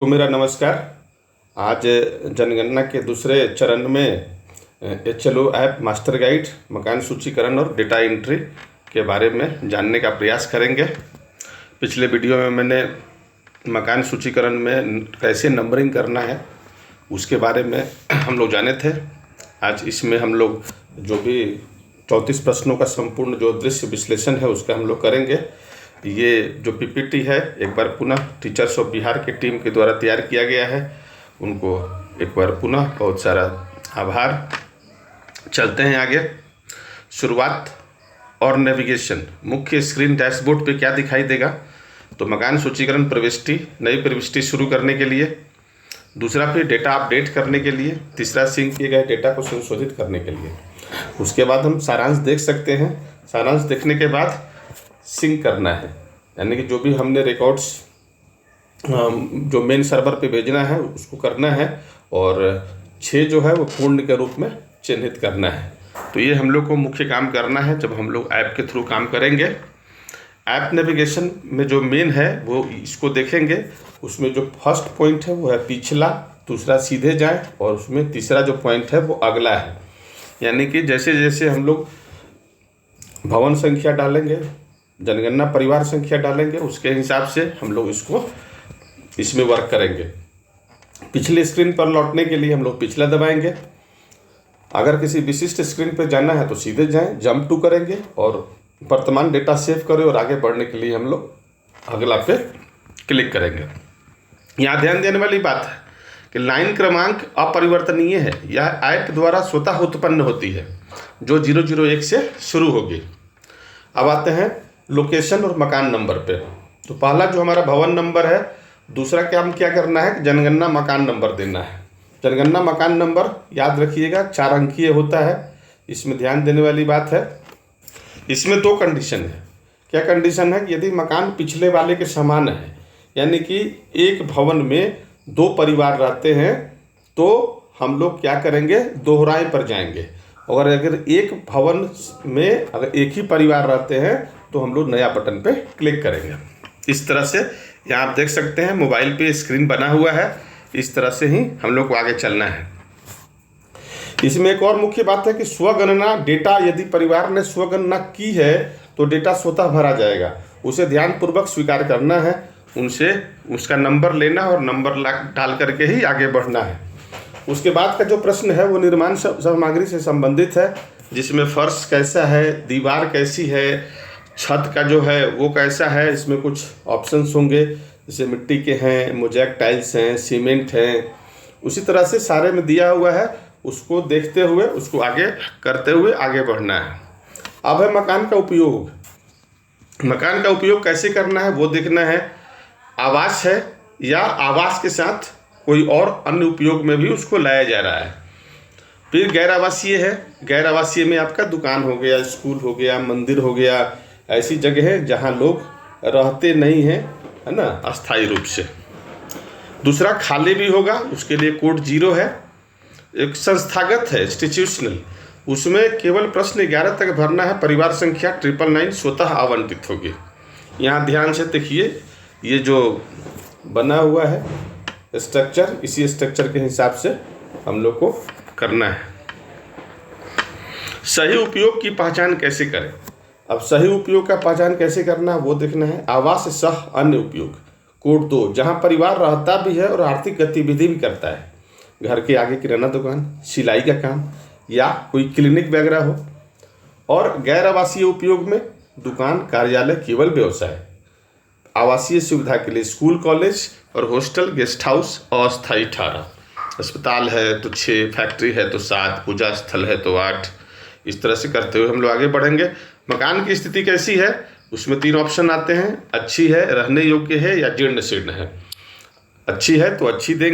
तो मेरा नमस्कार। आज जनगणना के दूसरे चरण में HLO ऐप मास्टर गाइड, मकान सूचीकरण और डेटा एंट्री के बारे में जानने का प्रयास करेंगे। पिछले वीडियो में मैंने मकान सूचीकरण में कैसे नंबरिंग करना है उसके बारे में हम लोग जाने थे। आज इसमें हम लोग जो भी 34 प्रश्नों का संपूर्ण जो दृश्य विश्लेषण है उसका हम लोग करेंगे। ये जो PPT है एक बार पुनः टीचर्स ऑफ बिहार की टीम के द्वारा तैयार किया गया है, उनको एक बार पुनः बहुत सारा आभार। चलते हैं आगे। शुरुआत और नेविगेशन। मुख्य स्क्रीन डैशबोर्ड पे क्या दिखाई देगा? तो मकान सूचीकरण प्रविष्टि, नई प्रविष्टि शुरू करने के लिए। दूसरा फिर डेटा अपडेट करने के लिए। तीसरा सिंक किए गए डेटा को संशोधित करने के लिए। उसके बाद हम सारांश देख सकते हैं। सारांश देखने के बाद सिंक करना है, यानी कि जो भी हमने रिकॉर्ड्स जो मेन सर्वर पे भेजना है उसको करना है, और 6 जो है वो पूर्ण के रूप में चिन्हित करना है। तो ये हम लोग को मुख्य काम करना है जब हम लोग ऐप के थ्रू काम करेंगे। ऐप नेविगेशन में जो मेन है वो इसको देखेंगे। उसमें जो फर्स्ट पॉइंट है वो है पिछला, दूसरा सीधे जाए, और उसमें तीसरा जो पॉइंट है वो अगला है। यानी कि जैसे जैसे हम लोग भवन संख्या डालेंगे, जनगणना परिवार संख्या डालेंगे, उसके हिसाब से हम लोग इसमें वर्क करेंगे। पिछले स्क्रीन पर लौटने के लिए हम लोग पिछला दबाएंगे। अगर किसी विशिष्ट स्क्रीन पर जाना है तो सीधे जाएं, जंप टू करेंगे, और वर्तमान डेटा सेव करें, और आगे बढ़ने के लिए हम लोग अगला पे क्लिक करेंगे। यहाँ ध्यान देने वाली बात है कि लाइन क्रमांक अपरिवर्तनीय है, यह ऐप द्वारा स्वतः उत्पन्न होती है जो 001 से शुरू होगी। अब आते हैं लोकेशन और मकान नंबर पे। तो पहला जो हमारा भवन नंबर है, दूसरा काम क्या करना है कि जनगणना मकान नंबर देना है। जनगणना मकान नंबर याद रखिएगा 4 अंकीय होता है। इसमें ध्यान देने वाली बात है, इसमें 2 कंडीशन है। क्या कंडीशन है कि यदि मकान पिछले वाले के समान है, यानी कि एक भवन में 2 परिवार रहते हैं, तो हम लोग क्या करेंगे, दोहराए पर जाएंगे। और अगर एक भवन में अगर एक ही परिवार रहते हैं तो हम लोग नया बटन पे क्लिक करेंगे। इस तरह से यहाँ आप देख सकते हैं मोबाइल पे स्क्रीन बना हुआ है। इस तरह से ही हम लोग को आगे चलना है। इसमें एक और मुख्य बात है कि स्वगणना डेटा, यदि परिवार ने स्वगणना की है तो डेटा स्वतः भरा जाएगा। उसे ध्यानपूर्वक स्वीकार करना है, उनसे उसका नंबर लेना और नंबर डाल करके ही आगे बढ़ना है। उसके बाद का जो प्रश्न है वो निर्माण सामग्री से संबंधित है, जिसमें फर्श कैसा है, दीवार कैसी है, छत का जो है वो कैसा है। इसमें कुछ ऑप्शंस होंगे, जैसे मिट्टी के हैं, मोज़ेक टाइल्स हैं, सीमेंट हैं। उसी तरह से सारे में दिया हुआ है, उसको देखते हुए उसको आगे करते हुए आगे बढ़ना है। अब है मकान का उपयोग। मकान का उपयोग कैसे करना है वो देखना है। आवास है या आवास के साथ कोई और अन्य उपयोग में भी उसको लाया जा रहा है। फिर गैर आवासीय है। गैर आवासीय में आपका दुकान हो गया, स्कूल हो गया, मंदिर हो गया, ऐसी जगह है जहाँ लोग रहते नहीं हैं, है ना, अस्थायी रूप से। दूसरा खाली भी होगा, उसके लिए कोड 0 है। एक संस्थागत है, इंस्टीट्यूशनल, उसमें केवल प्रश्न 11 तक भरना है। परिवार संख्या 999 स्वतः आवंटित होगी। यहाँ ध्यान से देखिए, ये जो बना हुआ है स्ट्रक्चर, इसी स्ट्रक्चर के हिसाब से हम लोग को करना है। सही उपयोग की पहचान कैसे करें? अब सही उपयोग का पहचान कैसे करना है वो देखना है। आवास सह अन्य उपयोग, कोड 2, जहाँ परिवार रहता भी है और आर्थिक गतिविधि भी करता है। घर के आगे किराना दुकान, सिलाई का काम या कोई क्लिनिक वगैरह हो। और गैर आवासीय उपयोग में दुकान, कार्यालय, केवल व्यवसाय। आवासीय सुविधा के लिए स्कूल, कॉलेज और हॉस्टल, गेस्ट हाउस, अस्थायी 18, अस्पताल है तो 6, फैक्ट्री है तो 7, पूजा स्थल है तो 8। इस तरह से करते हुए हम लोग आगे बढ़ेंगे। मकान की स्थिति कैसी है, उसमें 3 ऑप्शन आते हैं। अच्छी है, रहने योग्य है, या जीर्ण शीर्ण है। अच्छी है तो अच्छी देंगे।